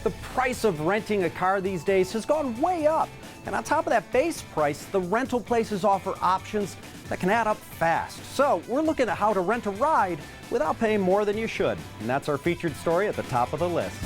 The price of renting a car these days has gone way up. And on top of that base price, the rental places offer options that can add up fast. So we're looking at how to rent a ride without paying more than you should. And that's our featured story at the top of the list.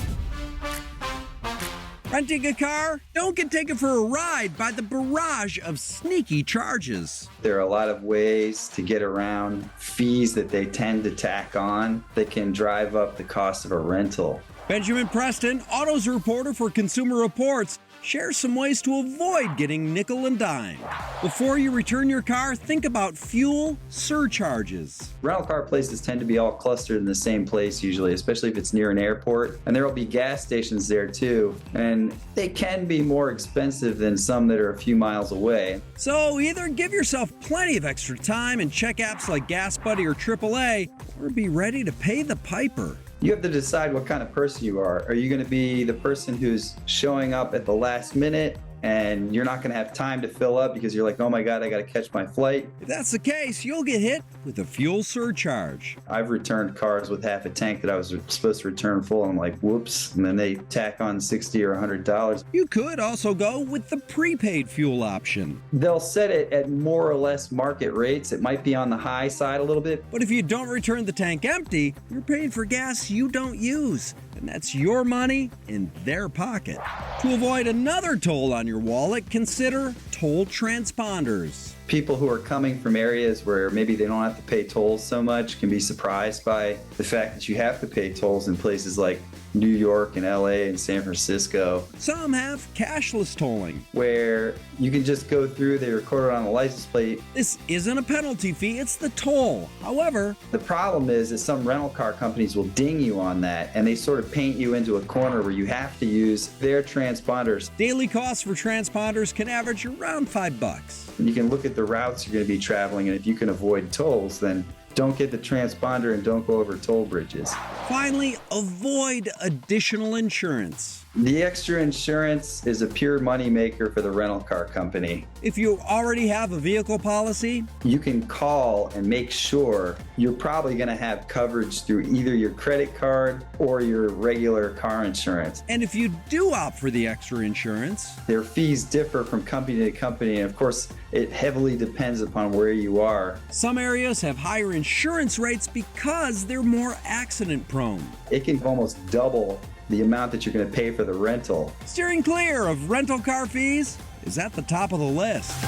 Renting a car? Don't get taken for a ride by the barrage of sneaky charges. There are a lot of ways to get around fees that they tend to tack on that can drive up the cost of a rental. Benjamin Preston, autos reporter for Consumer Reports, shares some ways to avoid getting nickel and dime. Before you return your car, think about fuel surcharges. Rental car places tend to be all clustered in the same place usually, especially if it's near an airport. And there will be gas stations there too. And they can be more expensive than some that are a few miles away. So either give yourself plenty of extra time and check apps like Gas Buddy or AAA, or be ready to pay the piper. You have to decide what kind of person you are. Are you going to be the person who's showing up at the last minute and you're not going to have time to fill up because you're like, oh my God, I got to catch my flight? If that's the case, you'll get hit with a fuel surcharge. I've returned cars with half a tank that I was supposed to return full, and I'm like, whoops, and then they tack on $60 or $100. You could also go with the prepaid fuel option. They'll set it at more or less market rates. It might be on the high side a little bit. But if you don't return the tank empty, you're paying for gas you don't use. And that's your money in their pocket. To avoid another toll on your wallet, consider toll transponders. People who are coming from areas where maybe they don't have to pay tolls so much can be surprised by the fact that you have to pay tolls in places like New York and LA and San Francisco. Some have cashless tolling, where you can just go through, they record it on the license plate. This isn't a penalty fee, it's the toll. However, the problem is that some rental car companies will ding you on that, and they sort of paint you into a corner where you have to use their transponders. Daily costs for transponders can average around $5. And you can look at the routes you're going to be traveling, and if you can avoid tolls, then don't get the transponder and don't go over toll bridges. Finally, avoid additional insurance. The extra insurance is a pure moneymaker for the rental car company. If you already have a vehicle policy, you can call and make sure you're probably going to have coverage through either your credit card or your regular car insurance. And if you do opt for the extra insurance, their fees differ from company to company, and of course, it heavily depends upon where you are. Some areas have higher insurance rates because they're more accident prone. It can almost double the amount that you're going to pay for the rental. Steering clear of rental car fees is at the top of the list.